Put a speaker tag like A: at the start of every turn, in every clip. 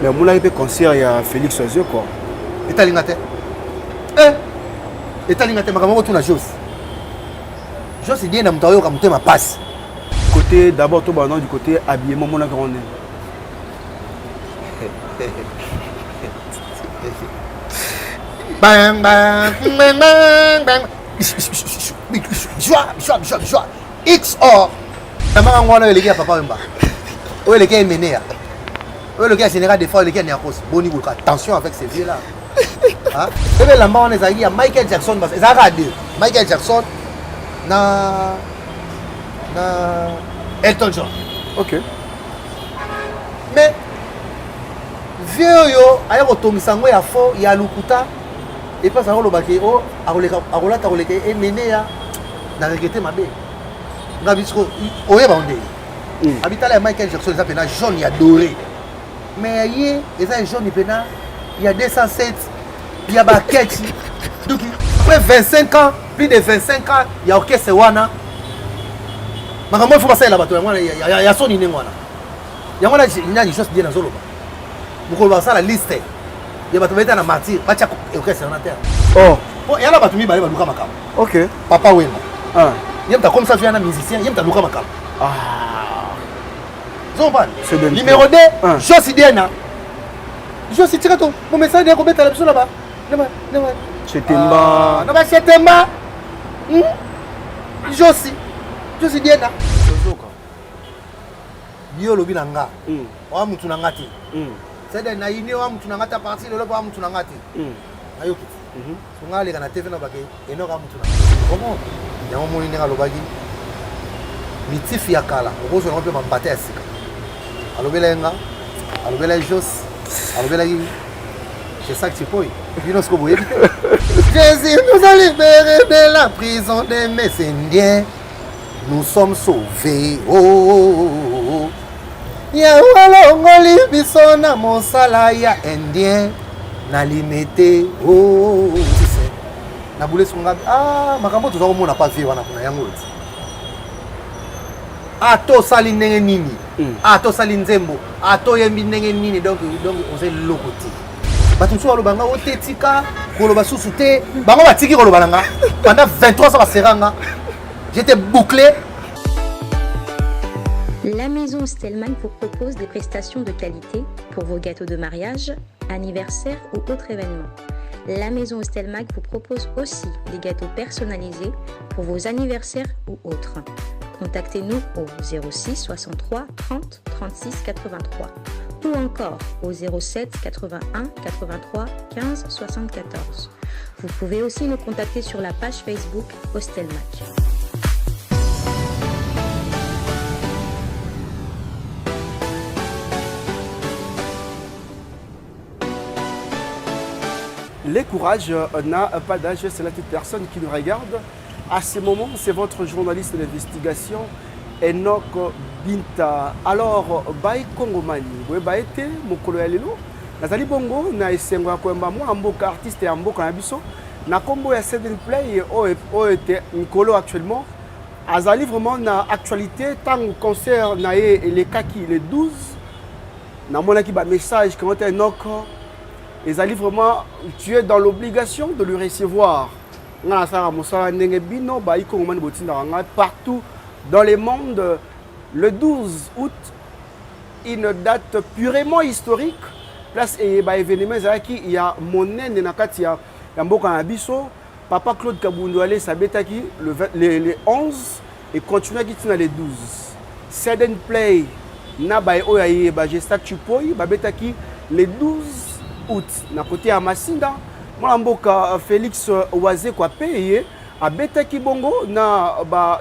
A: Mais mon arrivé concert, il y a Félix Oiseau quoi.
B: Et t'as l'ingate. Et t'as l'ingate, ma retourne à Jos. Jos, c'est bien, je ma passe.
A: Côté d'abord, tout du côté habillement, mon grand nez.
B: Bang, bang, bang, bang, bang. Joie. XOR. La maman, on a les gars, papa, où est le gars est mené? Où est le gars général des fois, le gars est en cause. Boni, attention avec ces vieux-là. Hein? Et bien, là-bas, on est à Michael Jackson. C'est à radio. Michael Jackson. Na Elton John.
A: Ok.
B: Mais vieux yo aya kotomisa ngo ya fo ya lukuta et pas ça lobaki o arola ta roleke e mené ya na regretter mabe ngabisco oye ba onde habitala Michael Jackson ça pena jaune ya doré mais yé ça jaune pena il y a 207 il y a baketi donc après 25 ans plus de 25 ans il y a orchestre wana makambo faut passer là-bas il y a son ine wana il y a wana ni chose bien nazolo beaucoup va ça la liste il y a bato beta na martyr bacha orchestre na terre oh il y a là bato mi ba luka makam
A: ok
B: papa wema il y a comme ça vient un musicien il y a luka makam zomba numéro 2 Josi Diana Josi tirato mon message de kobeta la biso là-bas
A: Chetemba
B: na ba Chetemba Josi Diana bio lobi nanga wa mutu nanga te c'est na yini wa mutu nanga ta parti le lobi wa mutu nanga te ayo kiti songa le kana TV na bake eno ka mutu nanga comment ya mo ni nga lobaki mitifi ya kala okozo na pe mambate ya sika alobela jos alobela yi c'est ça que tu peux bino sko boye Jésus nous a libérés de la prison des Messindiens. Nous sommes sauvés. Oh. Ya walongoli biso na mosala ya indien na limité. Oh. Tu sais. Na boule songa makambo to zako mona pas vie wana kuna yango. Ato sali ndenge nini? Ato sali nzembo. Ato yembi ndenge nini donc on s'est lokoti. Batu so alobanga otetika koloba susute bango batiki koloba nanga pendant 23 ans baseranga. J'étais bouclé.
C: La maison Stelman vous propose des prestations de qualité pour vos gâteaux de mariage, anniversaire ou autres événements. La maison Stelman vous propose aussi des gâteaux personnalisés pour vos anniversaires ou autres. Contactez-nous au 06 63 30 36 83 ou encore au 07 81 83 15 74. Vous pouvez aussi nous contacter sur la page Facebook Hostelmac.
A: Les courages n'a pas d'âge, c'est la toute personne qui nous regarde. À ce moment, c'est votre journaliste d'investigation, Enoch Binta. Alors, Baï Kongomani, vous avez été mon collègue Nazali Bongo, na esengo ya kwemba mwana mboka artiste ya mboka na biso. Na kombo ya Sudden Play, était Nkolo actuellement. Azali vraiment na actualité, tant au concert na les kaki, les 12. Na mona ki ba message, comment Enoch. Et Zali vraiment, tu es dans l'obligation de le recevoir. Partout dans le monde, le 12 août, une date purement historique. Place et événement, il y a monnaie de Papa Claude Kabundouale Sabetaki le 11 et continue à quitter les 12. Sudden Play, Nabaye Oyaye, Bajestak Chupoy, Babetaki les 12 août. Na côté à Massinda, Mboka Félix Oazé quoi payé à Betaki Bongo na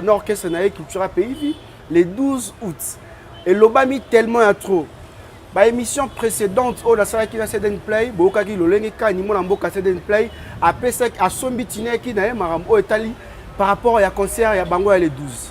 A: orchestre na culture pays les 12 août. Et l'obami tellement à trop. Ba émission précédente au la salle qui na Sudden Play, boka ki lolenge ka ni Mboka Sudden Play a pesek a sombitine ki na maram o etali par rapport à concert ya bango les 12.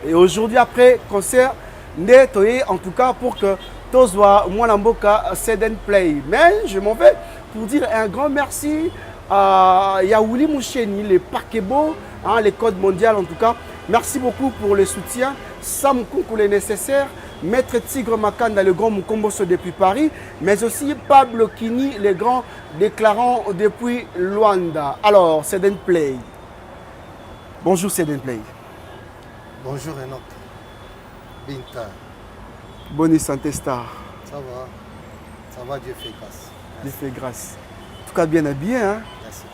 A: Et aujourd'hui après concert netoye en tout cas pour que tous voient Mboka Sudden Play. Mais je m'en vais pour dire un grand merci à Yaouli Moucheni, les Pakebo, les codes mondiaux en tout cas. Merci beaucoup pour le soutien. Sam Koukou les nécessaires. Maître Tigre Makanda, le grand Mukomboso depuis Paris, mais aussi Pablo Kini, le grand déclarant depuis Luanda. Alors, Seden Play. Bonjour Seden Play.
B: Bonjour Enoch. Binta.
A: Bonne santé star.
B: Ça va, Dieu fait grâce.
A: Dieu fait grâce. En tout cas, bien habillé, hein?
B: Merci.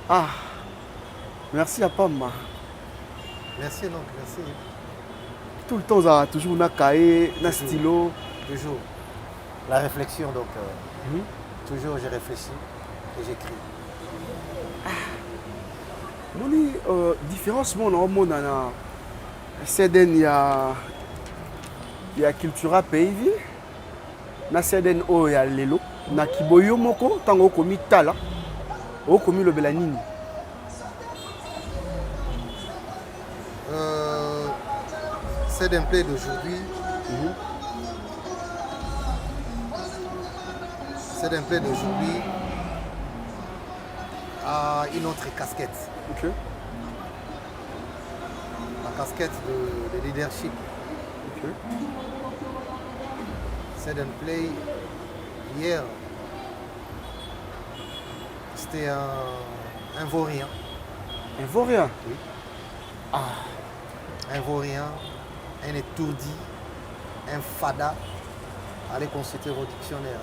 A: Ah, merci à Pamma.
B: Merci Enoch, merci.
A: Tout le temps, ça, toujours un cahier, un stylo.
B: Toujours. La réflexion, donc, toujours je réfléchis et j'écris.
A: Moni différence mon monde na Seden ya cultura pays na Seden o ya lelo na kiboyo moko tango komi tala o komi le belanini
B: Seden Play d'aujourd'hui. Seden Play d'aujourd'hui a une autre casquette.
A: OK.
B: La casquette de leadership.
A: OK.
B: Seden Play, hier, c'était un vaurien.
A: Un vaurien.
B: Oui. Un vaurien, un étourdi, un fada. Allez consulter vos dictionnaires.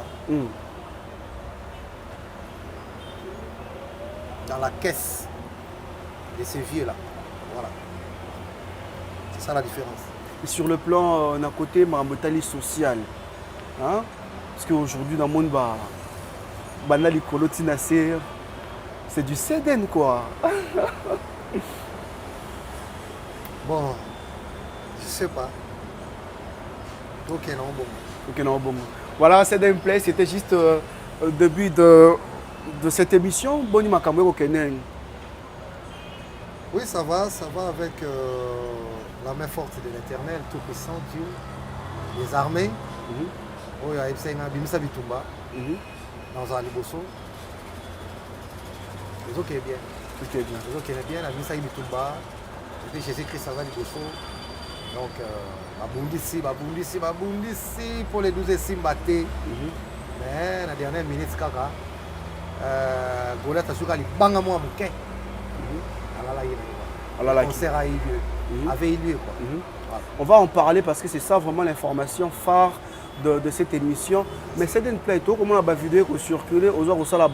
B: Dans la caisse de ces vieux-là. Voilà. C'est ça la différence.
A: Et sur le plan d'un côté marambotali social, hein? Parce qu'aujourd'hui dans le monde banali kolotina c'est du Seden quoi.
B: Bon, je sais pas. Ok, non, bon.
A: Ok, non, bon. Voilà, Seden Play, c'était juste le début de cette émission. Boni Makamwe Kenen.
B: Oui, ça va avec la main forte de l'Éternel, Tout-Puissant, Dieu, les armées. Oui, Bimisa Bitumba, dans un liboso. Les autres qui est bien.
A: Ok, bien.
B: Les autres qui est bien, la Bimisa Bitumba. Et puis Jésus-Christ, ça va liboso. Donc, Babundisi pour les 12 Simbaté. Mais la dernière minute, Kaka, Goliath a joué à l'Ibanga moi Mouké. Le concert a eu lieu. Avait eu lieu. Quoi. Voilà.
A: On va en parler parce que c'est ça vraiment l'information phare de cette émission. Mais c'est une plateau, comme on a une vidéo qui circulé, aux autres, on a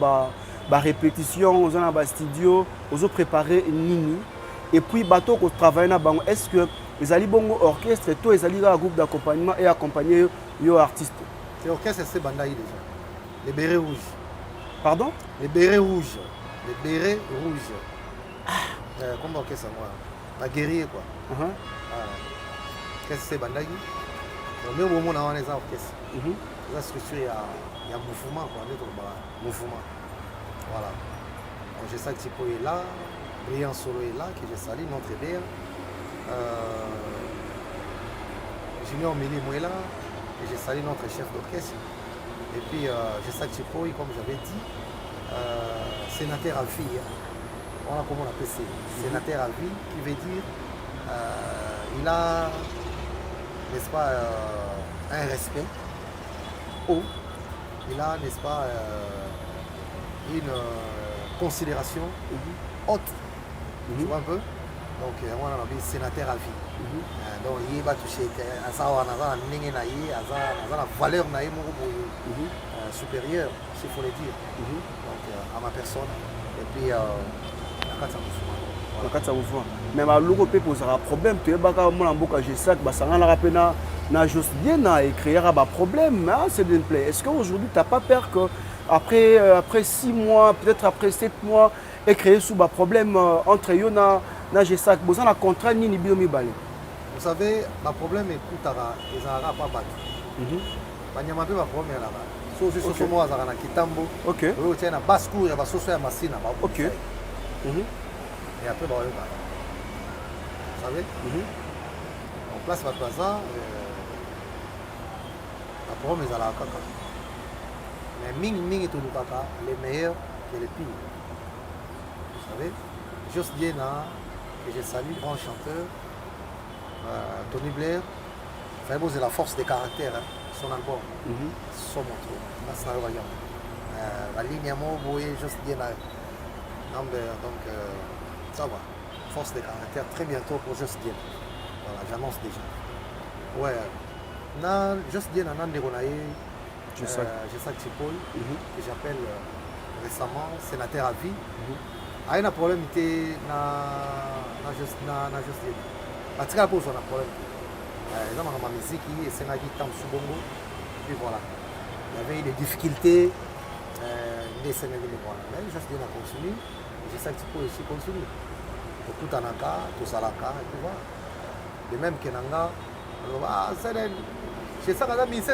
A: la répétition, aux autres, studio, aux autres préparé Nini. Et puis, bateau qu'on travaille là, est-ce que les Ali Bongo orchestre, tous les Ali un groupe d'accompagnement et accompagner les artistes?
B: L'orchestre, c'est Bandaï déjà. Les bérets rouges.
A: Pardon?
B: Les bérets rouges. Les bérets rouges. Comment orchestre moi? La guerrier quoi. Qu'est-ce que c'est Bandaï? Mais au moment où on a les orchestres. La structure, il y a mouvement quoi. Mouvement. Voilà. Donc, je sais que Tipo est là. Brillant Solo est là, que je salue, notre BR. Junior Mili est là, et je salue notre chef d'orchestre. Et puis, je sais que Chipo, comme j'avais dit, sénateur à vie. On a comment on appelle ça? Sénateur à vie, qui veut dire il a, n'est-ce pas, un respect haut. Il a, n'est-ce pas, une considération haute. Tu vois un peu? Donc, on a dit sénateur à vie. Donc, il va toucher à ça, on a la valeur supérieure, s'il faut le dire. Donc, à ma personne. Et puis,
A: mais le peut poser un problème. Tu es un problème. C'est une plaie. Est-ce qu'aujourd'hui, tu n'as pas peur qu'après 6 mois, peut-être après 7 mois, et créer sous un problème entre eux na GESAC, besoin d'un contrat ni biomi balé.
B: Vous savez, le problème est que les Arabes pas battu. Il n'y a pas de problème là. Sauf que moi, je suis Kitambo.
A: Ok.
B: Je suis Bascour, je suis Massina.
A: Ok.
B: Et après, vous savez, on place votre plaza. Le problème est à la caca. Mais Ming et tout le caca, les meilleurs et les pires. Vous savez, Jos Diena, que je salue, grand chanteur, Tony Blair, Vraiment, c'est la force des caractères, hein. Son album. Son montre. C'est un royaume. La ligne à mots, vous voyez, juste bien là. Donc, ça va. Force des caractères, très bientôt pour Just Bien. Voilà, j'annonce déjà. Ouais. Non, Just Bien, on a un j'ai ça Chipoy, que j'appelle récemment sénateur à vie. Il y a un problème qui Just Bien. Parce qu'il y a un problème. Il y a ma musique qui est dans le Bongo. Puis voilà. Il y avait des difficultés. Mais Just Bien a continué. J'ai ça Chipoy aussi continue. Tout Tanaka, tout Salaka, et puis voilà. De même que Nanga, c'est ça que j'ai mis ça.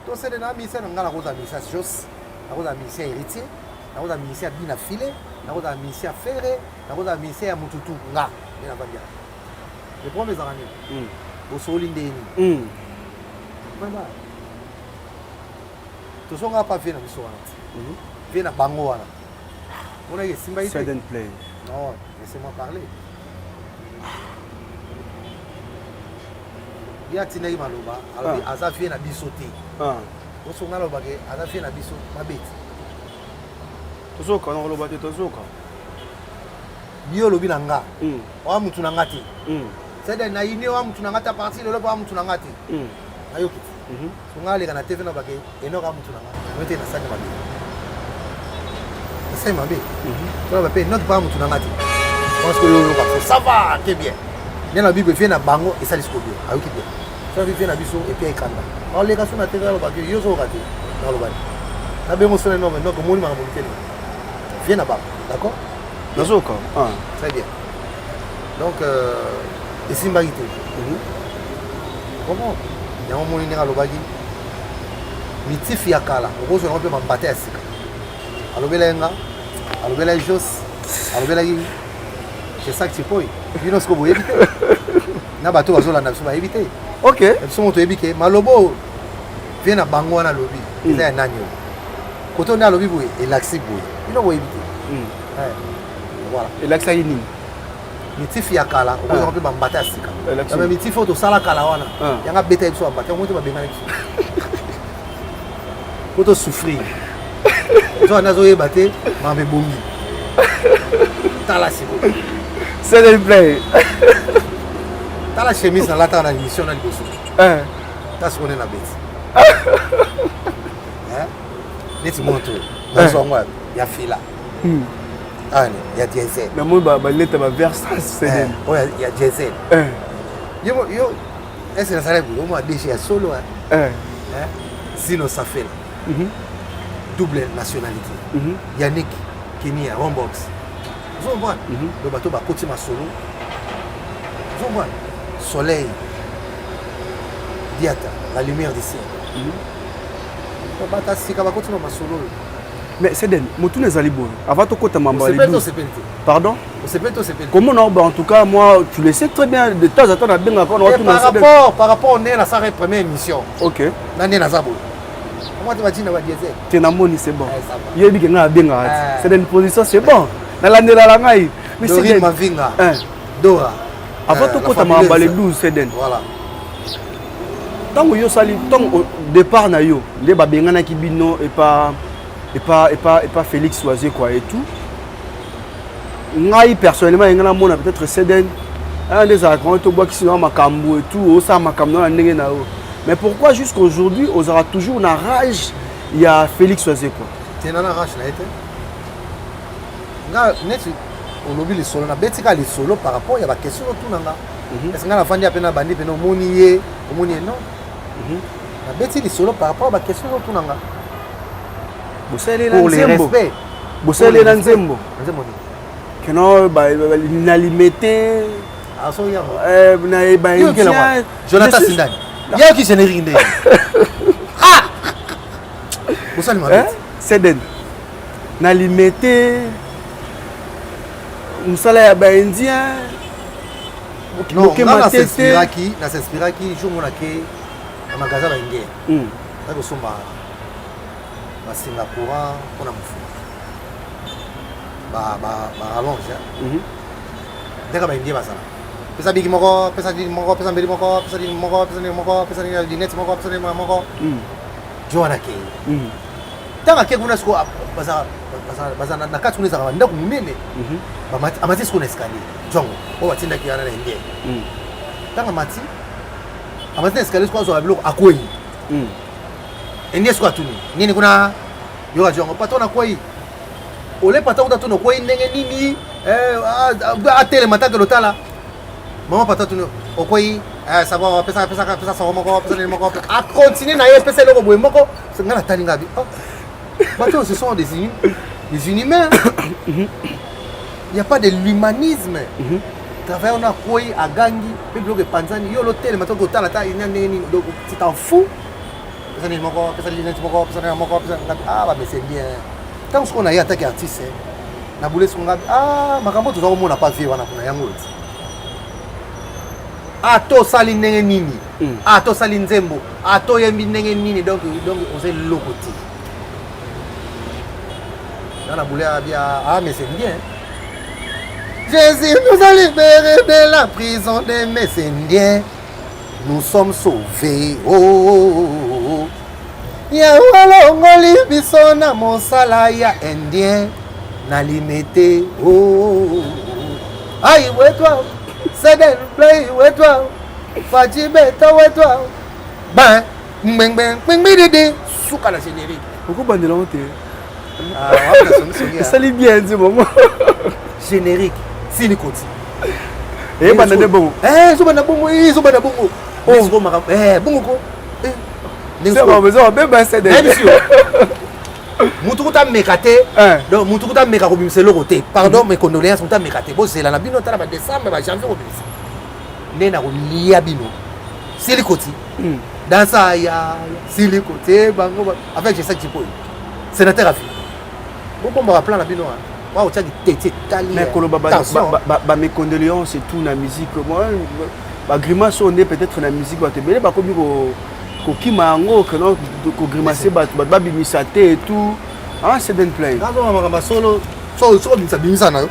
B: Tout ça, j'ai mis ça. Nanga, j'ai mis ça Jos, j'ai mis ça Héritier, j'ai mis ça Bina Filé, j'ai mis ça Ferré, j'ai mis ça Mututu. Nga, les premiers années. Au Solindéni. Tout ça, on n'a pas fait dans le soir. Fait dans Bango. On a eu Simba.
A: Sudden Play.
B: Non, laissez-moi parler. Il y a Tinaï Maloba, alors Azafie n'a bisoté. On s'en a le baguette, Azafie n'a bisoté, ma bête.
A: Tozoka, on a le baguette, Tozoka.
B: Bio lobi nanga, on a mutunangati. C'est-à-dire, na yine on a mutunangati à partir de là, on a mutunangati. Ayoki. On a les gars na TV na baguette, et non on a mutunangati. On était dans ça de ma bête. C'est ma bête. On va payer notre femme mutunangati. Parce que ça va, c'est bien. Il y a la Bible qui vient à Bango et ça les scobie. Ah oui, bien. Ça vient à Bisso et puis à Kanda. Alors les gars sont à terre, ils sont ratés. Dans le bain. La bémo sonne non, mais non, comme on m'a monté. Viens à Bango, d'accord?
A: D'accord.
B: Très bien. Donc, et Simbarité. Comment? Il y a un moment où il y a le bagui. Mitif Yakala. On peut se m'embattre à Sika. Alors, Belenga. Alors, Belenga Jos. Alors, Belenga. C'est ça que tu peux. Il y a ce que vous évitez. Il y a un bateau à éviter.
A: Ok.
B: Il y a éviter. Mais le beau vient à Bango à lobby. Il y a un agneau. Quand on a lobby, il y a l'accès. Il y a éviter. Voilà.
A: Et l'accès est
B: Mitif Yakala. On peut m'embattre à Sika. Mais Mitif Foto Salakala. Il y a un bêta qui soit embatté. On peut m'embattre. Quand on souffre. Quand on a ébatté, on va bomber.
A: C'est le play.
B: T'as la chemise dans la l'émission dans le bosso. T'as ce qu'on est la bête. Let's montre. Il y a Fila. Il y a Diesel.
A: Mais moi, il y a verse.
B: Il y a Diesel. Est-ce que ça vous moi déjà solo? Sinon ça fait. Double nationalité. Yannick, Kenya, Rombox. Vous comprenez? Le bateau va continuer à solo. Vous comprenez? Soleil, Diata, la lumière du ciel. Le bateau va continuer à solo.
A: Mais c'est den, moi tous les alibos. Avant tout, quand
B: on s'est
A: pardon?
B: On s'est pété.
A: Comment on en tout cas, moi, tu le sais très bien, de temps en temps, on a bien encore.
B: Par rapport, on est dans sa première émission.
A: Ok.
B: On est dans sa boule. Comment tu vas dire, Diesel?
A: Tu es dans mon c'est bon. Il y a des gens qui ont c'est une position, c'est bon. Mais
B: Dorine Mavinga, Dora.
A: Avant tout, quand tu as emballé 12, c'est den.
B: Voilà.
A: Tant que sali, tant au départ, les babengana qui bino et pas Félix Soisé quoi et tout. Moi personnellement, il y a peut-être Seden, un des agents qui sont Makambo et tout, au sein Makambo mais pourquoi jusqu'aujourd'hui, on aura toujours une rage, il y a Félix Soisé quoi.
B: Tu es dans la rage là, on oublie les solos, on a bêtika les solos par rapport, il y a des questions autour de là. Est-ce qu'on a fait un bandi, on monier, non. On a bêtika les solos par rapport à des questions autour de là.
A: Pour le respect. Vous allez dans Zembo. Que non, il a limité.
B: Jonathan Sindani. Il y a qui s'en est rindé. Ah! Vous allez m'arrêter.
A: C'est den. Na limité. Nous sommes les Indiens.
B: Non, on a s'inspiré qui, jour où on a créé un magasin indien. Là, nous sommes à Singapour, on a fou. Allonge. Dès qu'on a indien, pesa bigi moko pesa di moko pesa mbeli moko pesa di moko pesa di moko pesa di net moko pesa di moko Joana ke tanga ke kuna siko baza na kati kuna za ndako munene amati siko na escalier jongo o batinda ki yana na ndiye tanga mati amati na escalier siko zo ablo akoyi ndiye siko atuni nini kuna yoga jongo patona koyi ole pata uta tuno koyi ndenge nini atele mataka lotala mama pata tuno okoyi ça va pesa ça moko pesa ni moko a continuer na ye pesa loko boye moko ngana talinga bi bateaux ce sont des inhumains il y a pas de l'humanisme travailler on a koyi a gangi pe bloque panzani yo l'hôtel mataka lotala ta ndenge nini donc tu t'en fous pesa ni moko pesa ni moko pesa ni moko pesa bah mais c'est bien tant qu'on a y attaqué artiste na boule ce qu'on a makambo tout on n'a pas vu wana kuna yango ato sali ndenge nini ato sali nzembo ato yembi ndenge nini donc on sait lokoti dans la boule bien mais c'est bien Jésus nous a libérés de la prison des Messindiens nous sommes sauvés oh Yawalongoli biso na mosala ya indien na limité oh aïe ouais toi Seden play ouais toi Fajibeta ouais toi ben beng beng beng bididi suka la générique
A: pourquoi bandela honte
B: ça
A: lit bien du moment
B: générique silikoti
A: bandana bon
B: so bana bongo oh so mara bongo ko
A: c'est bon besoin ben c'est des
B: mutukuta mekate donc mutukuta meka ko bimisa loko te pardon mes condoléances mutukuta mekate bo zela na bino tala ba décembre ba janvier ko bimisa nena ko lia bino silikoti dans ça ya silikoti bango avec je sais que tu sénateur a vu bon ba plan na bino wa o tsa tete tali
A: mais ko ba mes condoléances et tout na musique moi ba grimace on est peut-être na musique ba te belé ba ko biko kokima yango que non ko grimacer ba bimisa te et tout c'est den play
B: kazo mama solo bimisa na yo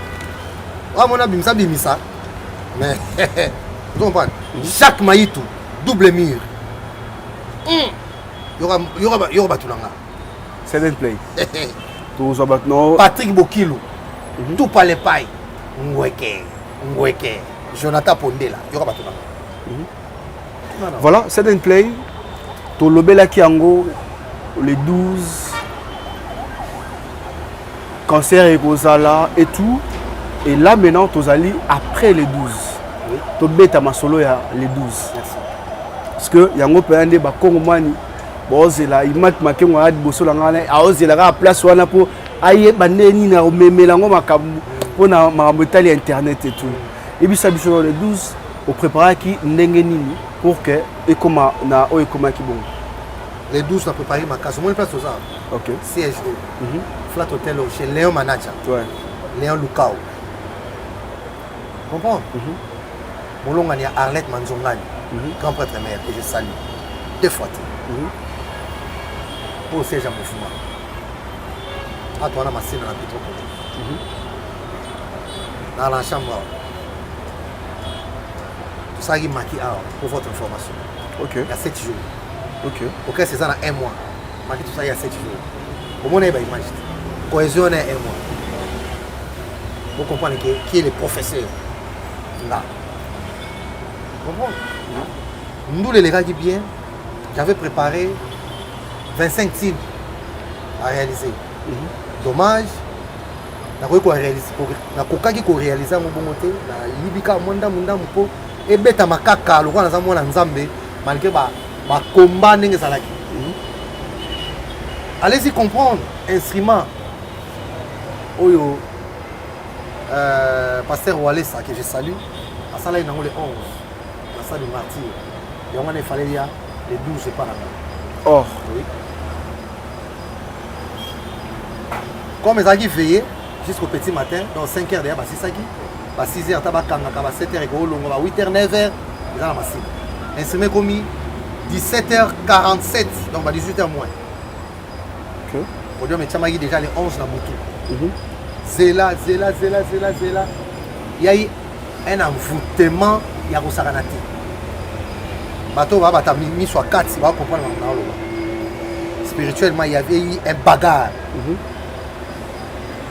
B: mona bimisa mais tu comprends chaque maïtou double mur yora batulanga
A: c'est den play tout ça non
B: Patrick Bokilo tout pas les pailles ngweke Jonathan Pondela yora batulanga
A: voilà c'est den play to lobela kiango les 12 cancer et kozala et tout et là maintenant tozali après les 12 to beta masolo ya les 12 parce que yango pende ba kongomani bozela imak makengo ad bosola ngana aozela ka place wana po aye bandeni na memela ngo makambu pona makambo tali internet et tout et bisa biso les 12 au préparer qui ndenge nini pour que et comment na o et comment qui bon
B: les 12 a préparé ma case moi place aux arbres
A: OK
B: siège flat hotel chez Léon Manager Léon Lukao comprends molonga ni Arlette Manzongani grand prêtre mère que je salue 2 fois pour siège à mouvement à toi na machine na pitro dans la chambre tout ça qui maki pour votre information
A: OK
B: il y a 7 jours
A: OK
B: c'est ça dans 1 mois maki tout ça il y a 7 jours au moins il y a image cohésion est 1 mois vous comprenez qui est le professeur là vous comprenez nous les gars qui bien j'avais préparé 25 teams à réaliser dommage na ko réaliser na kokaki ko réaliser mon bon côté na libika monda mpo et beta makaka lokwa na za mona nzambe malgré ba combat ndenge salaki allez-y comprendre instrument oyo pasteur Walesa que je salue à ça là il y a le 11 la salle du martyr il y a il fallait ya les 12 c'est pas là
A: or
B: oui comme ils ont veillé jusqu'au petit matin donc 5h derrière c'est ça qui 6h tabakanga 7h et 8h 9h ils ont la machine instrument commis 17h47 donc 18h moins
A: OK
B: aujourd'hui mais Tchamagi déjà les 11 dans Moutou Zéla il y a eu un envoûtement ya kosakana te bato babata miso ya kati bakomprendre makambo na oloba spirituellement il y avait eu un bagarre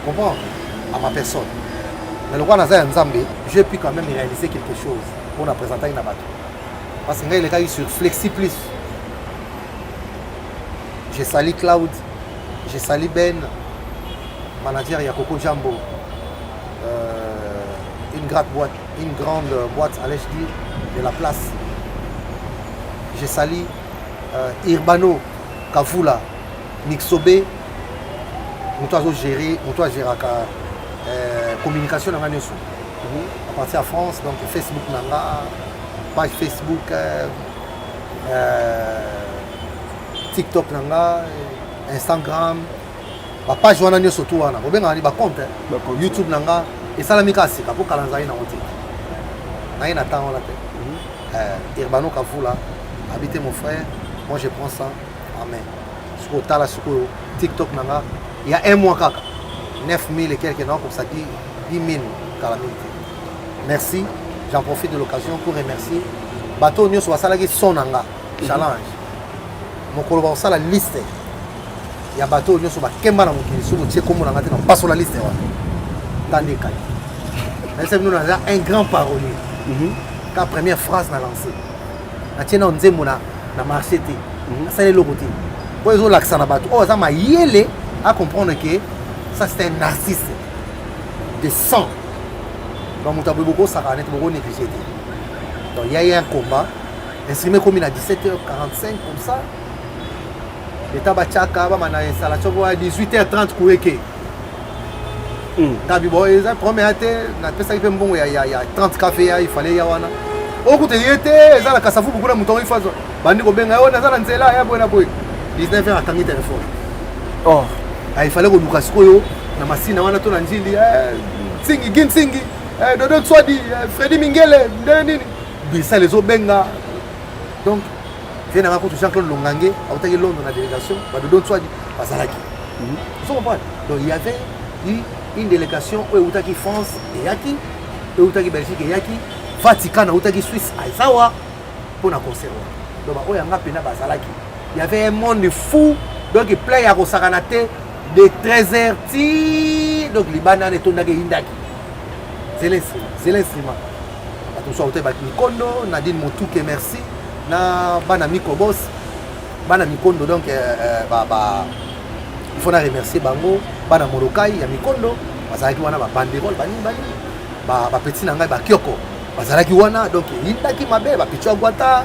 B: comprends à ma personne mais le roi naza ya nzambe j'ai pu quand même réaliser quelque chose pour na présenter na bato parce que ngai elekaki sur Flexi Plus j'ai sali Cloud j'ai sali Ben manager ya Coco Jambo une grande boîte allais-je dire de la place j'ai sali Irbano Kavula Nixobe moto azogérer communication nanga nyonso à partir de France donc Facebook nanga page Facebook TikTok nanga Instagram ba page wana nyonso to wana bobenga ni ba compte YouTube nanga esalami ka sika po kala nzai na ote na ina temps là te Irbano Kavula habiter mon frère moi je prends ça en main sur tala sur TikTok nanga il y a un mois kaka 9000 et quelques non pour ça dit 10 000 calamité merci j'en profite de l'occasion pour remercier bateau nyonso basalaki son nanga challenge mokolo basala liste ya bateau nyonso bakemba na mokili soki otie kombo nanga te na pasola liste wana tandekali mais nous avons un grand parolier la première phrase na lancé natie na nzembo na marché te asala eloko te po ezolakisa na bato oyo aza mayele à comprendre que ça c'est un narcisse de sang donc on a beaucoup ça va être beaucoup négligé donc il y a eu un combat inscrit comme il a 17h45 comme ça l'état bachaka ba mana installation à 18h30 koueke tabi boy ça premier été na pesa ipe mbongo ya 30 café il fallait ya wana okute yete ezala kasafu bukuna mutongo ifazo bandi ko benga yo nazala nzela ya boy 19h atangi téléphone oh il fallait que sikoyo na masina wana to na njili singi ginsingi dodo tswadi Freddy Mingele nini bisa les obenga donc vient na ko Jean-Claude Longange autaki Londres na délégation ba dodo tswadi bazalaki vous comprenez donc il y avait une délégation où utaki France et yaki et utaki Belgique et yaki Vatican na utaki Suisse aisawa pour na concert donc ba oyanga pena bazalaki il y avait un monde fou donc il play à Rosaganate de 13h donc libana ne tondaki indaki l'instrument attention au teba Mikondo Nadine Motuke merci na bana Mikobos bana Mikondo donc il faut na remercier bango bana Morokai ya Mikondo bazalaki wana ba banderole ba petit nanga ba Kyoko bazalaki wana donc indaki mabe ba Pichwa Gwata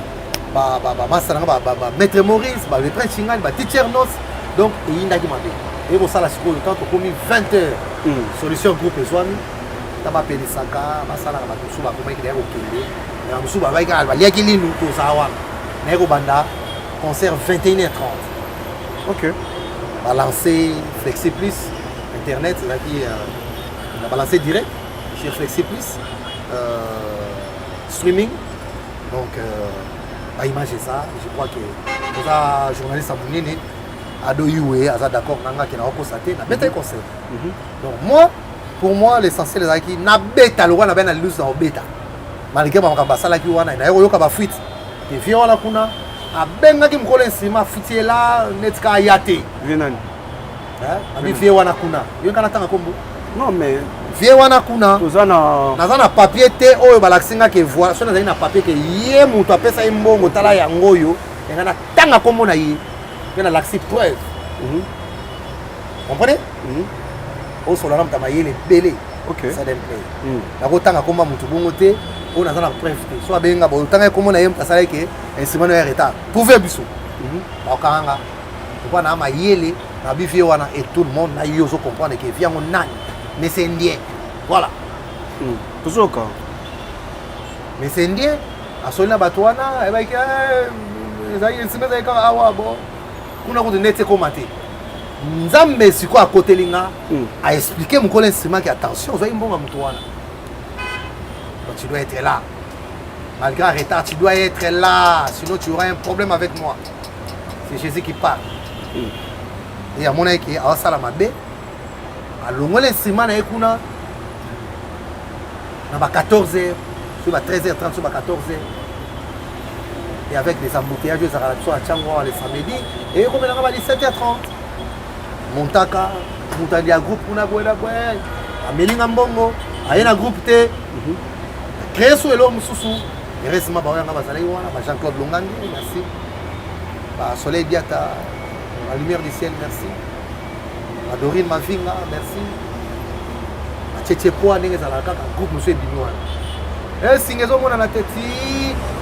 B: ba master nanga ba maître Maurice ba le prince Chingani ba teacher Nos donc indaki mabe et pour ça la sikoyo tant que commis 20h solution groupe ezwami taba pelisaka basala na bato suba komaki d'ailleurs okende na musuba baika baliaki linu to zawa na ko banda concert 21h30
A: OK
B: balancer Flexi Plus internet là qui on a balancé direct sur Flexi Plus streaming donc ba image ça je crois que ça journaliste à Munene ado yue aza d'accord nanga ki na okosate na beta concert donc moi pour moi l'essentiel estaki na beta lo wana bena lose na beta malgré ba basala ki wana na yoka ba fuite ke vie wana kuna abenga ki mkolo nsima futiela netka yate
A: venani
B: abi vie wana kuna yo kana tanga kombo
A: non mais
B: vie wana kuna
A: tozana
B: nazana papier te oyo balaksinga ke voix so nazali na papier ke ye mutu apesa imbongo tala yango yo ngana tanga kombo na ye na l'accès preuve comprenez au solana mtama yele belé
A: OK
B: ça dem play na ko tanga komba mutu bongo te on a na preuve te so abenga bo tanga kombo na ye mtasala ke instrument ya retard prouver biso ba kanga ko na ma yele na bifie wana et tout le monde na yo so comprendre que vient mon nani mais c'est indien voilà
A: toujours quand
B: mais c'est indien a solina batwana e ba ke ezali instrument ya ka awa bo kuna ko nete komate nzambe siko à côté linga a expliqué mon collègue instrument que attention vous avez mbonga mutu wana donc tu dois être là malgré le retard tu dois être là sinon tu auras un problème avec moi c'est Jésus qui parle et à mon avis qui a sala mabe a longo l'instrument na ekuna na ba 14h sur 13h30, sur 14h. Et avec des embouteillages, ça va à Tchangwa les samedis. Et comme on a 17h30. Montaka, Moutandi a groupe, on a boé la boé. Amélinga Mbongo, a un groupe T. Créé sous l'homme sous. Et récemment, Jean-Claude Longangi, merci. Soleil Diata, la lumière du ciel, merci. Dorine Mavinga, merci. Tchétchépoa, groupe M. Binois. Et si nous avons la tête,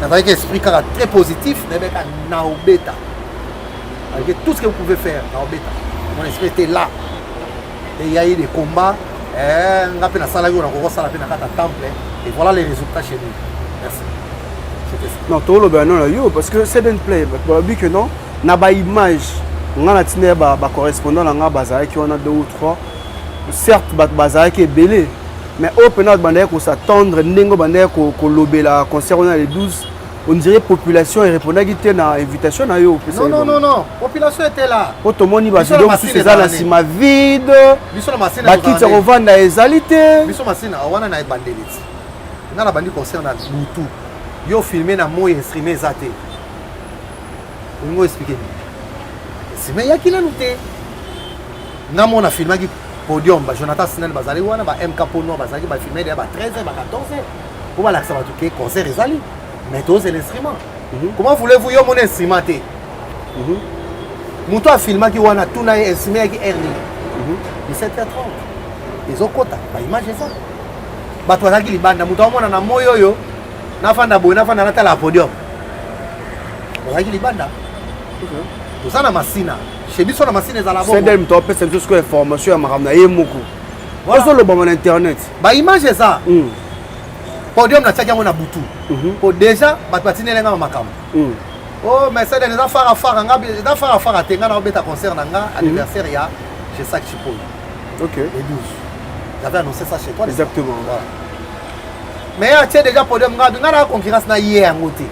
B: nous avons un esprit très positif, nous avons un naobeta. Avec tout ce que vous pouvez faire, naobeta. Mon esprit était là. Et il y a eu des combats. On a fait la salle, on a fait la temple. Et voilà les résultats chez nous. Merci.
A: Non, tout le monde non yo parce que c'est d'un play. Pour le que non, n'a pas image. On a tenu ba correspondant là bazar qui on a 2 ou 3. Certes, bazar qui est belé. Mais au penat bandé ko s'attendre ningo bandé ko lobé la concert on a les 12. On dirait population et répondait qui était dans invitation na yo.
B: Non. Population était là.
A: Pour tout le monde va donc sous ces là si ma vide. Ba kitsa revendre ezalité.
B: Biso masina wana na bandeliti. Na bandi concert na Boutou. Yo filmé na moi streamé zaté. On va expliquer. C'est mais yaki na noté. Na mona filmé qui podium ba Jonathan Sinel bazali wana ba MK Pono bazali ba filmé ba 13h ba 14h. Pour la ça va tout concert ezali. Mais tous c'est l'instrument. Comment voulez-vous yo mon instrument té? Mouto a filmé qui wana tout na instrument qui erni. 17h30. Ils ont quota. Ba image ça. Ba toi qui libanda mouto mona na moyo yo. Nafanda boy nafanda nata la podium. Ba qui libanda. Tout ça na masina. Chez biso na masina za la bongo.
A: C'est dem top c'est tout ce que information à maramna yemoko. Voilà le bon internet.
B: Ba image ça. Podium na tchaki na Boutou. Pour déjà ba patiner nga makam. Oh mais ça des affaires nga des affaires tenga na beta concert nga anniversaire ya chez Sac Chipoy.
A: OK.
B: Les 12. J'avais annoncé ça chez toi.
A: Exactement.
B: Voilà. Mais tu as déjà podium nga na concurrence na hier ngoté.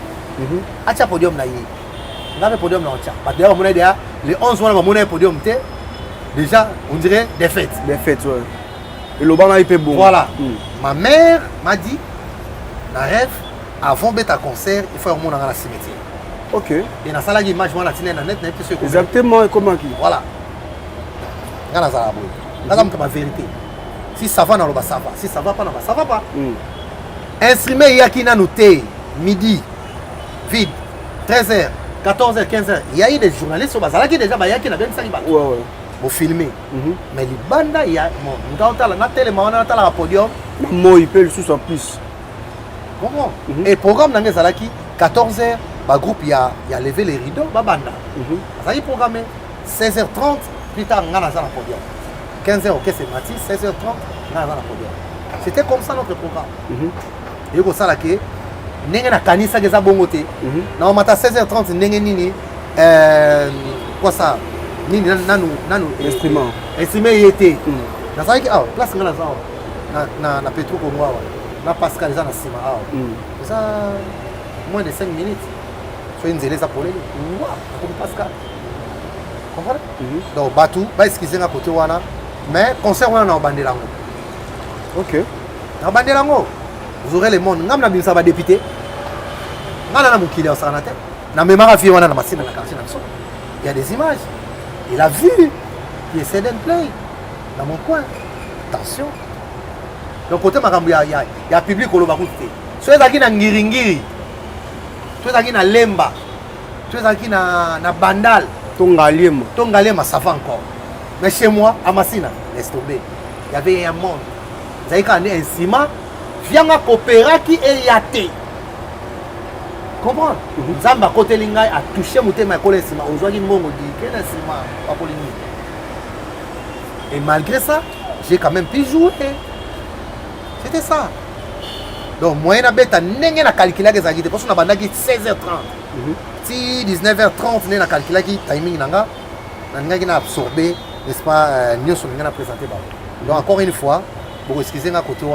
B: Acha podium na hier. Nga podium na acha. Parce que on a déjà les 11 mois on a podium té. Déjà on dirait des fêtes.
A: Des fêtes ouais. Et le banc est bon.
B: Voilà. Ma mère m'a dit na rêve avant bêta concert il faut remonter dans la cimetière.
A: OK.
B: Et na sala image moi la tine na net na plus que
A: exactement comment qui.
B: Voilà. Nga na sala boy. Nga ma vérité. Si ça va dans le bas ça va. Si ça va pas dans le bas ça va pas. Instrument yaki na noté midi vide 13h 14h 15h. Il y a eu des journalistes au bazala qui déjà ba yaki na 25 balles.
A: Ouais.
B: Pour filmer. Mais les bandes il y a mon dans la télé on a la podium.
A: Moi il peut le sous en plus.
B: Comment? Et programme dans Zalaki 14h, bah groupe il y a levé les rideaux, bah banda. Ça y est programmé 16h30 plus tard on a la podium. 15h OK c'est mati, 16h30 on a la podium. C'était comme ça notre programme. Et comme ça là que n'engue na kanisa geza bongoté. Na on mata 16h30 n'engue nini quoi ça? Nini nanu
A: instrument.
B: Instrument était. Na ça qui ah place ngala ça. Na Petro ko moi. Na Pascal les na sima ça moins de 5 minutes so une zélé ça pour les comme Pascal comprendre donc batou ba excuser na côté wana mais concert wana na bandelango
A: OK
B: na bandelango vous aurez le monde ngam na bisa ba député ngana na mukili au sanate na mémoire vie wana na masina na quartier na biso il y a des images il a vu il essaie de play dans mon coin attention. Donc côté makambo ya public oloba kuti. So ezaki na ngiringiri. So ezaki na lemba. So ezaki na bandal. Tongalema ça va encore. Mais chez moi à Massina, laisse tomber. Il y avait un monde. Zaika né un ciment, vianga coopéra qui est yaté. Comprends? Zamba côté lingai a touché mutema ko le ciment. Ozwaki mbongo di quel ciment pas pour Et malgré ça, j'ai quand même pu jouer. C'était ça. Donc, moi, je vais calculer les activités parce qu'on a 16h30. Si 19h30, on a calculé le timing, on a absorbé, n'est-ce pas, nous sommes présentés. Donc, encore une fois, pour excuser à côté,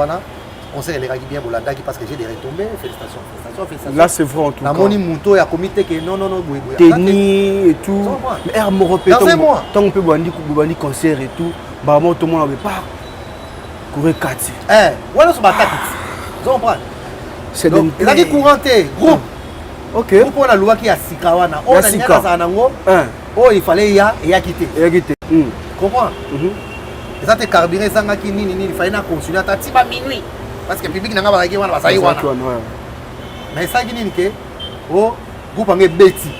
B: on sait les bien pour parce que j'ai des retombées. Félicitations.
A: Là, c'est vrai en tout cas.
B: La moni Mouto a comité que non.
A: Tennis et tout. Mais me repère.
B: Dans un mois.
A: Tant qu'on peut bandi concert et tout, bah moi tout le monde n'avait pas. Courir 4.
B: Voilà ce bataille. Vous comprenez?
A: C'est
B: donc ezalaki courant te groupe
A: ok
B: groupe wana alobaki ya sika wana oyo nalingi azala nango oyo ifale eyaki te comprend eza te carburant ezangaki nini ifale na continuer ata ti ba minuit parce que public nanga bazalaki wana bazali wana mais esalaki nini ke o groupe yango ebeti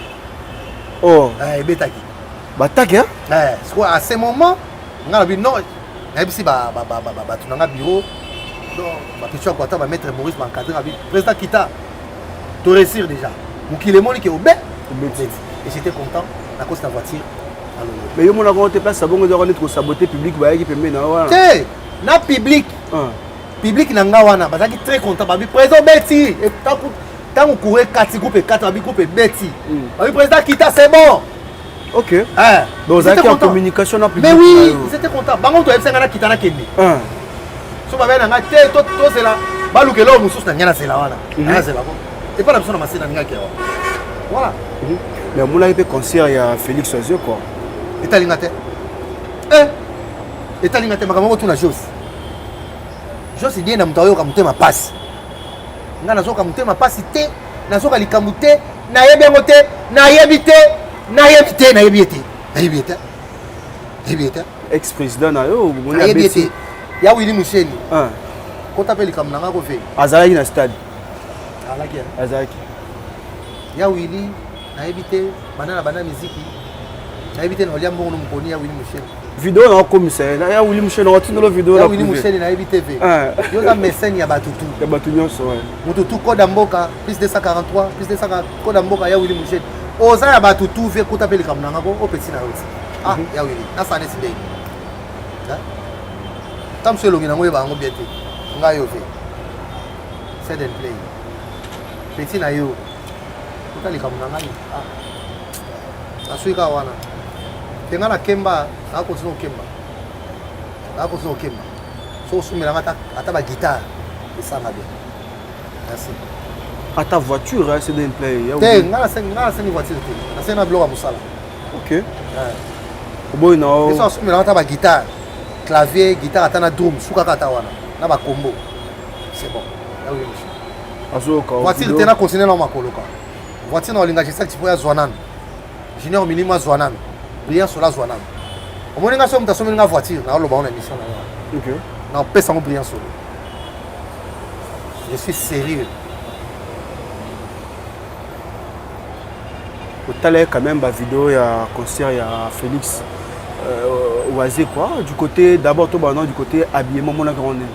B: ebetaki
A: bataki
B: siko à ce moment nga lobi non nayebisi bato nanga bureau bapetio akwata bamaître Maurice baencadré abi président kita to réussir déjà mokili emoni ke obe et j'étais content na cause ta voiture
A: mais yo mona ko te place sabongo ezaka neti kosabote public bayaki pembeni na wana
B: te na public na nga wana bazalaki très content babi président beti ntango courir 4 groupe 4 babi groupe ebeti babi président kita c'est bon
A: ok donc ezalaki en communication na public
B: mais oui ils étaient contents bango toyebisanga na kita na kende so babe na nga te tozela balukela oyo mosusu na ngai nazela wana nazela ko epa na biso na masina ningaki awa voilà
A: mais amonaki mpe concert ya Félix Oiseau quoi
B: etalinga te etalinga te makambo moko tuna Jos idie na moto ayoka motema pasi nga nazoka motema pasi te nazoka likambo te nayebi yango te nayebi ete
A: ex-président na yo
B: nayebi ete ya Willy Musheni kota mpe likambo na nga kofe
A: azalaki na stade
B: azalaki ya Willy nayebi te bana miziki nayebi te na olia mbongo no mokoni ya Willy Musheni
A: vidéo na okomisa ya Willy Musheni otindolo vidéo
B: ya Willy Musheni nayebi te ve yo za mécène ya bato nyonso moto tu koda mboka plus 243 plus 240 koda mboka ya Willy Musheni oza ya bato tu ve kota mpe likambo na nga ko opeti na yoti ya Willy nasane sidei tamso elongi nango yeba yango bien te ngai yo ve set and play peti na yo kota likambo na ngai naswika wana tenga na kemba nakontinu okemba so osumelanga ata baguitare esanga bien merci
A: ata voiture c'est d'un play
B: te nga nasengi voiture te nasengi na biloko ya mosala
A: ok oboyi na
B: eso asumelanga ata baguitare clavier guitare ata na drum sukaka ata wana na bakombo c'est bon voiture te na continue na makoloka voiture na olinga jesaki tipo ya zwa nano junior minimo azwa nano brillant sola azwa nano omoni nga so moto asomeli nga voiture na oloba ona émission na yo na opesa ngo brillant solo je suis sérieux
A: otala quand même bavidéo ya concert ya Félix Oiseau quoi du côté d'abord tout du côté habillement mon grand nez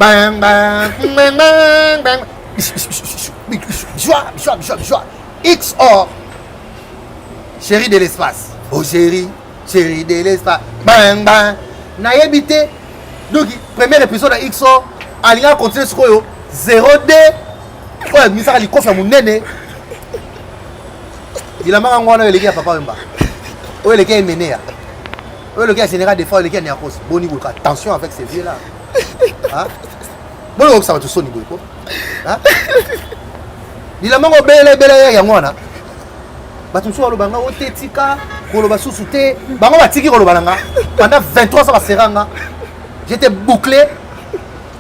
B: bang bang bang bang bang joie XOR chérie de l'espace oh chérie de l'espace bang bang nayebi te donc premier épisode ya XOR alinga continue sikoyo 0D oyo misaka likofi ya monene bilambaka ngo wana oyo eleki ya papa wemba oyo eleki ya emenea oyo eleki ya général des fois oyo eleki ya niakos boni boyoka attention avec ces vieux là boni kokisa bato soni boye ko bilamba ngo belebele yango wana bato mosusu balobanga o te tika koloba susu te bango batiki koloba nanga pendant 23 ans baseranga j'étais bouclé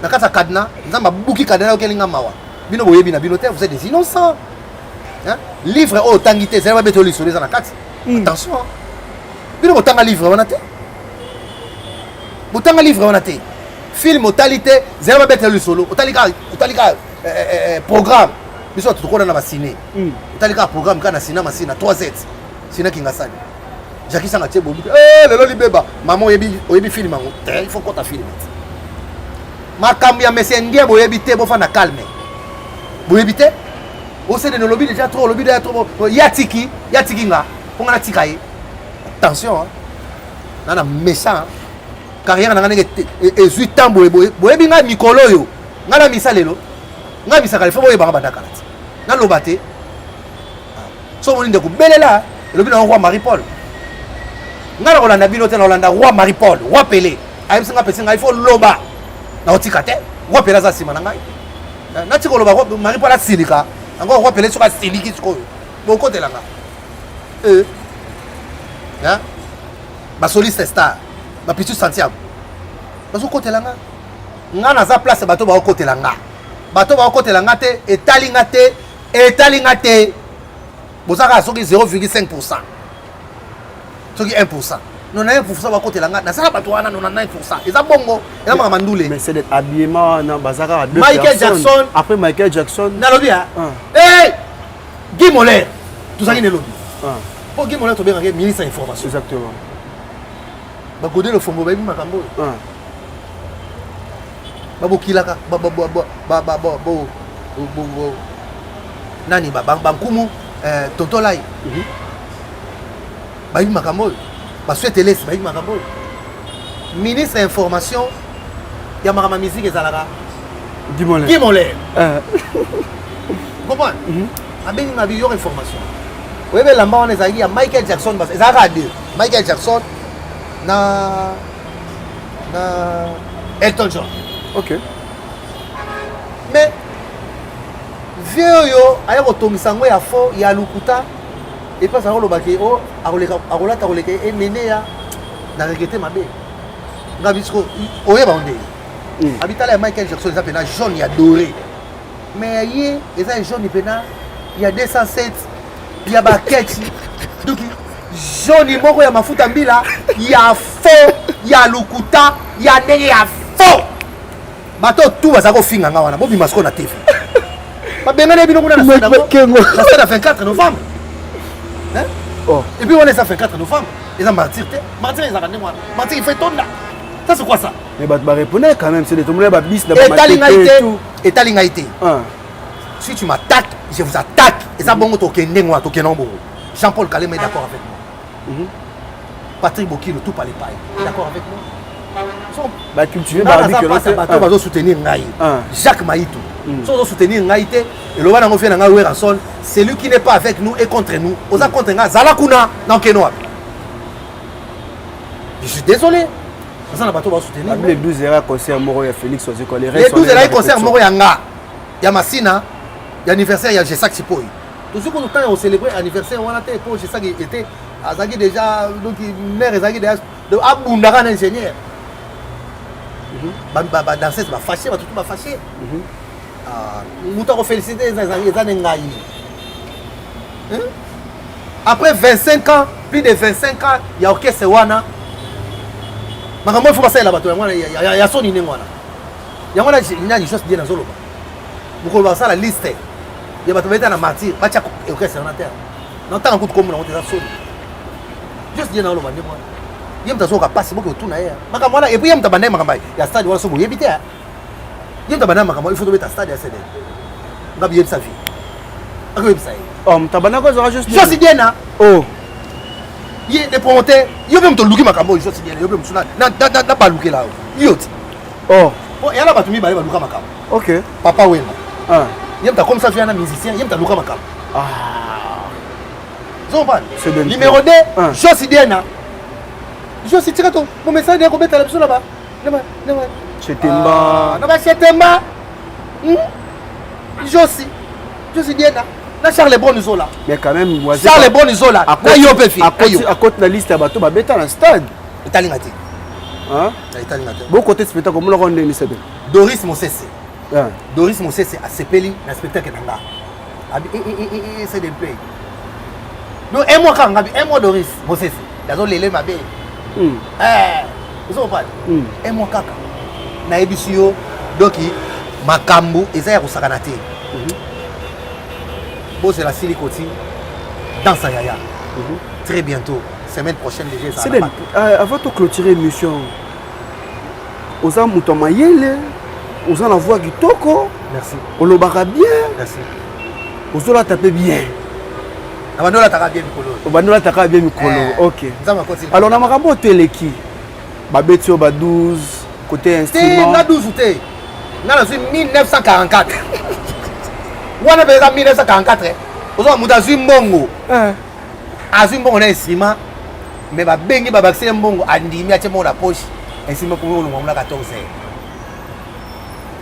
B: na kati ya kadena nzambe abuki kadena okelinga mawa bino boyebi na bino te vous êtes des innocents livre oyo otangi te ezali babete olisolo eza na kati attention bino botanga livre wana te botanga livre wana te film otali te ezali babete olisolo otali kaka programme biso bato tokoda na basine otali kaka programme kaka na sina masina 3z sina kingasani jakisanga tie bobi lelo libeba mama oyebi film yango te il faut kota film makambo ya mesi ndie boyebi te bofanda calme boyebi te osede nolobi déjà trop lobi déjà trop yatiki nga ponga na tika ye attention nana méchant carrière na ngane ezui tambo boyebi nga mikolo yo nga na misa lelo nga misa kale fo boyeba badaka lati na loba te so moni ndeko belela lobi na roi Marie Paul nga na kolanda bino te na kolanda roi Marie Paul roi Pelé ayebisi nga pesi nga il faut loba na otika te roi Pelé aza nsima na ngai natika koloba Marie Paul asilika encore roi Pelé soka asiliki sikoyo bokotelanga basoliste star bapitu Santiago bazokotela nga nga naza place bato bakokotela nga bato bakokotela nga te etali nga te bozaka soki 0,5%. Soki 1%. 91% bakotela nga nasala bato wana 99%. Eza bongo eza makambo ndule.
A: Mais c'est des habillements na bazaka à deux
B: Michael
A: personnes.
B: Jackson.
A: Après Michael Jackson.
B: Nalobi ha. Hey! Guy Moller. Tozaki ne lobi. Pour Guy Moller tobenga ke ministre de l'information.
A: Exactement.
B: Bagodé le fombo bayibi makambo. Babokilaka nani bankumu tontolai bayibi makambo baswete lesi bayibi makambo ministre information ya makama musique ezalaka Guy Moller comprendre abengi na biyo information oyebe lamba wana ezalaki ya Michael Jackson ezalaka à deux Michael Jackson na Elton John.
A: Ok.
B: Mais vieux yo aya kotongisa ngo ya fo ya lukuta et pas ça lo baki o akolata emene ya na regretter mabe ngabisiko oyeba onde habitala ya Michael Jackson ça pena jaune ya doré mais yé eza jaune pena ya 207 ya baketi donc jaune moko ya mafuta mbila ya fo ya lukuta ya ndenge ya fo bato tout baza kofinga nga wana bobima siko na TV babengana bino kuna na stade 24 novembre hein et puis on est ça 24 novembre ils ont martyr ils ont ramené moi martyr il fait tonda ça c'est quoi ça
A: mais bah répondre quand même c'est des tombes là bis
B: et talingaité si tu m'attaques je vous attaque et ça bon to kendengo to kenombo Jean-Paul Kalema est d'accord avec moi Patrick Bokilo tout par les pailles d'accord avec moi
A: bah cultiver Barbie que
B: l'autre bato bazo soutenir ngai Jacques Maïtou so soutenir ngai te et le wana ngofia nga wera sol celui qui n'est pas avec nous et contre nous oza contre nga zala kuna na kenoa je suis désolé ça na bato ba soutenir
A: les 12 heures concert moro ya Félix Ozeko
B: les 12 heures concert moro ya nga ya Masina ya anniversaire ya Jesak Sipoi tout ce qu'on temps on célébrer anniversaire wana te pour Jesak était azaki déjà donc mère ezaki déjà de abundaka na ingénieur danseuse fâché tout fâché mutu akofélicité eza ne ngai après 25 ans plus de 25 ans ya orchestre wana makambo ifo basalela bato yango ya soni ndenge wana yango nani chose bien nazoloba mokolo basala liste ya bato baeta na martyr batya orchestre wana terre nantanga kutu komona ngo eza soni juste bien nazoloba ndenge wana ye mutu azoka pasi boke otuna ye makambo wana epuis ye mutu abanda ye makambo ya stade wana so boyebi te ye mutu abanda makambo il faut tobeta stade ya cd ngabi yebisa vie akoyebisa ye
A: mutu abanda kozala juste
B: josi diena ye de promoteur yo mpe mutu oluki makambo oyo josi diena yo mpe mosu na balukela yo ti eyala bato mibale baluka makambo
A: ok
B: papa wena ye mutu akomisa vie na musicien ye mutu aluka makambo zomopane numéro 2 josi diena Josi tira to mon message est kobeta la biso là-bas.
A: Chetemba.
B: Na ba Chetemba. Josi bien na Charles Bonizola.
A: Mais quand même
B: Charles Bonizola. Na yo pe fi.
A: À côté la liste bato ba beta na stade.
B: Italingati.
A: Hein?
B: Italingati.
A: Bon côté spectacle comme le rondé ni sebe.
B: Doris Mosese. Doris Mosese a sepeli na spectacle nanga. Abi c'est des play. Non un mois quand ngabi un mois Doris Mosese. Dazo lele mabe. Vous pas et mon kaka na ebisi yo doki makambu eza ya kusakana te bon c'est la silicoti dans sa yaya très bientôt semaine prochaine déjà ça
A: va avant de clôturer l'émission oza muto mayele oza na voix kitoko
B: merci
A: olobaka bien
B: merci
A: ozola taper bien
B: abandola taka bien mikolo
A: abandola taka bien mikolo ok alors na makambo teleki babeti ba 12 côté instrument
B: na 12 te na 1944 wana beza 1944 ozo muta zwi mbongo azwi mbongo na instrument mais babengi babakise mbongo andimi atie mbongo na poche instrument pour olongwa mula 14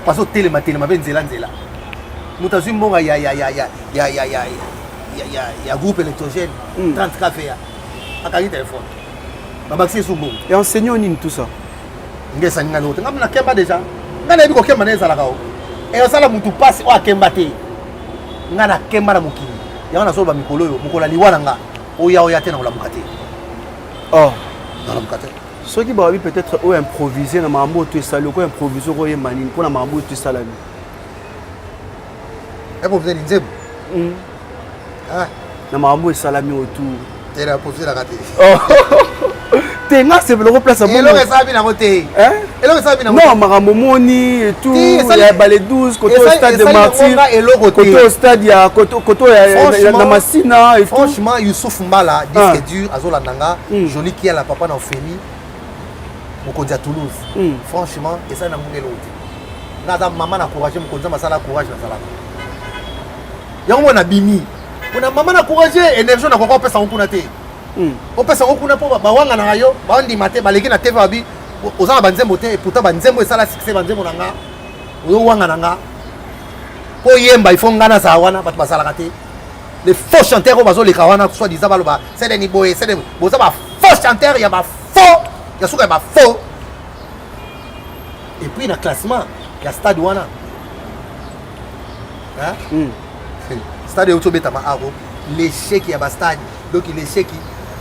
B: parce que telema benzela muta zwi mbongo ya groupe électrogène 30 café à téléphone babakisi sumbo
A: et enseignant nini tout ça
B: ngesa ninga lote ngam na kemba déjà ngana yebi ko kemba na ezala kao e osala mutu passe o akemba te ngana kemba na mokili ya wana soba mikolo yo mokola liwana nga oya te na olamuka te
A: oh
B: na olamuka te
A: ceux qui babi peut-être o improviser na mambo to sala ko improviser ko ye manine pour na mambo to sala ni
B: e pour venir nzembo ah
A: na mambo salami autour
B: tera pour la rater
A: oh tenga c'est le replace à
B: bon elo ça bien na côté
A: hein
B: elo ça bien na
A: non makambo moni et tout il y a balé 12 côté au stade de Martyr côté au stade il y a côté na Massina et
B: franchement Youssouf Mbala disque dur azola nanga joli qui a la papa na Femi mokonzi à Toulouse franchement et ça na mungelo te na maman na courage mokonzi masala courage na sala yango na bimi kuna maman na courage énergie na kokopesa kuna te opesa okuna po bawanga na yo bandi mate baleki na TV babi ozana banzembo te pourtant banzembo esala succès banzembo nanga oyo wanga nanga po yemba ifo ngana za wana bat basala te les faux chanteurs bazo le kawana soit disant baloba c'est des niboé c'est des boza ba faux chanteurs ya ba faux ya suka ba faux et puis na classement ya stade wana hein stade auto betama aro l'échec ya ba stade donc l'échec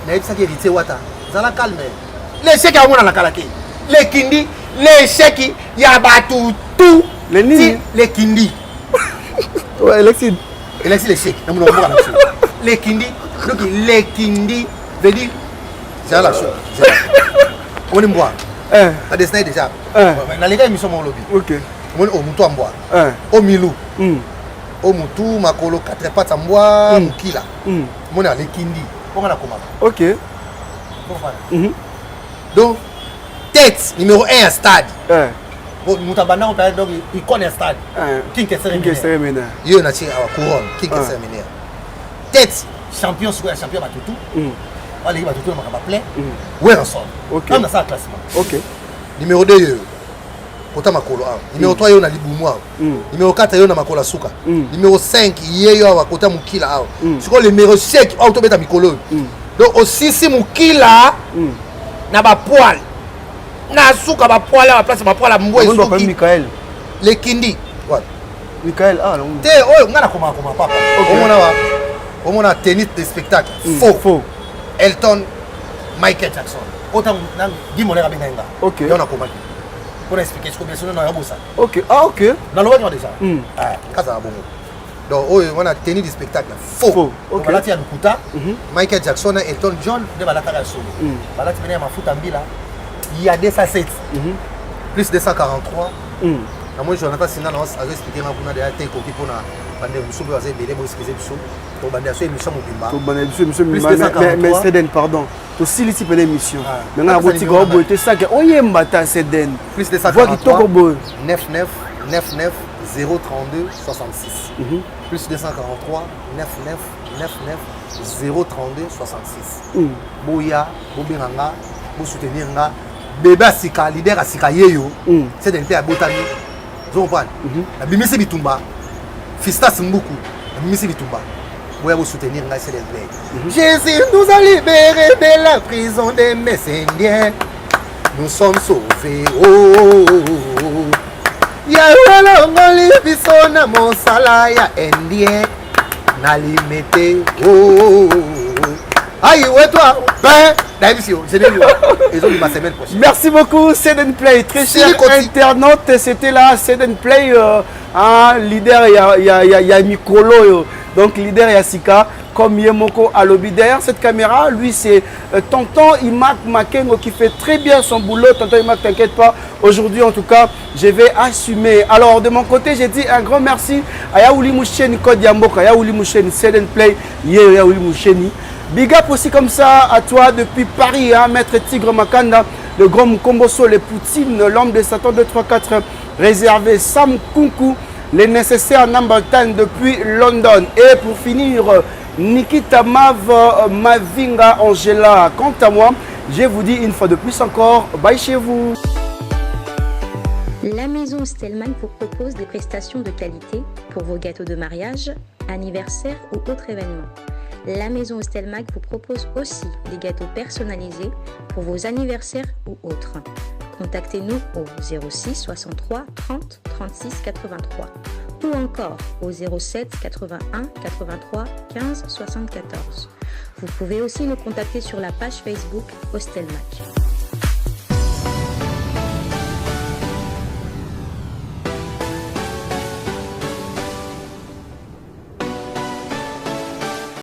B: mais ça qui hérité wata zala calme l'échec à mon la kalake les kindi l'échec ya batu tout
A: les nini
B: les kindi
A: ouais Alexis
B: l'échec na mon la les kindi donc les kindi veut dire c'est la chose on est moi la destin déjà na les gars émission mon lobby
A: OK
B: on au mutu amboa au milou au mutu makolo 4 pattes amboa mukila mon les kindi
A: OK.
B: Donc, tête numéro 1 à stade. Moutabana, on peut donc il connaît stade. King Kesseremena. Il y a une couronne. King Kesseremena. Tête, champion sur un champion Batutu. Allez, Batutu, on va plein. Ouais, ensemble.
A: OK.
B: On a ça classement.
A: OK.
B: Numéro 2, Kota Makolo. Numéro 3, il y a Liboumwa. Numéro 4, il y a Makola Souka. Numéro 5, il y a Kota Mukila. C'est quoi le numéro 5 Autobeta Mikolo. Donc aussi si Mukila na ba poil. Na Souka ba poil à la place ba poil à Mboué Souki.
A: Michael.
B: Les Kindi. Ouais.
A: Michael non.
B: Té oh ngana comment papa. On mona tennis de spectacle. Faux. Elton Michael Jackson. Autant na Guimolé Rabenga.
A: OK.
B: On a comment pour expliquer ce que bien sûr on a ça.
A: OK. Ah OK.
B: Dans le voyage déjà. Ah, casa bon. Donc on a tenu du spectacle faux.
A: OK.
B: Là tu as Lukuta, Michael Jackson et Elton John de Balatara solo. Là tu venais à ma foot en bila. Il y a 207. Plus 243. Na moi Jonathan Sinana a expliqué ma buna de la tête côté pour na bande muso ba za belé bo expliquer biso. To bande aso émission mobimba.
A: To bande monsieur mais Seden pardon. To silisi pele émission. Maintenant boti go bo te ça que oyemba ta Seden.
B: Plus 243.
A: Voix qui toko bo
B: 99 99 032 66. Plus 243 99 99 032 66. Boya, Bobenganga, Bo soutenir nga, bébé Sika, leader Sika Yeyo, c'est d'un pays à Botani. Vous comprenez? La Bimisi Bitumba, Fistas Mbuku, la Bimisi Bitumba. Boya, vous soutenir nga, c'est d'un pays. Jésus nous a libérés de la prison des Messindiens. Nous sommes sauvés. Yahweh longoli biso na mosala ya indien nalimete aïe toi
A: merci beaucoup Seden Play très cher internaute c'était là Seden Play leader ya Mikolo donc leader ya Sika comme Yemoko Alobi. Derrière cette caméra, lui c'est tonton Imak Makengo qui fait très bien son boulot. Tonton Imak, t'inquiète pas. Aujourd'hui en tout cas, je vais assumer. Alors de mon côté, j'ai dit un grand merci à Yaouli Moucheni Kod Yamboka, Yaouli Moucheni Seden Play, Yaouli Moucheni. Big up aussi comme ça à toi depuis Paris, hein, Maître Tigre Makanda, le grand Mukomboso, les Poutines, l'homme de Satan 2, 3, 4, réservé Sam Kunku, les nécessaires number 10 depuis London. Et pour finir, Nikita Mav, Mavinga, Angela. Quant à moi, je vous dis une fois de plus encore, bye chez vous.
C: La maison Stelman vous propose des prestations de qualité pour vos gâteaux de mariage, anniversaire ou autres événements. La maison Stelmag vous propose aussi des gâteaux personnalisés pour vos anniversaires ou autres. contactez-nous au 06 63 30 36 83 ou encore au 07 81 83 15 74. Vous pouvez aussi nous contacter sur la page Facebook Hostelmac.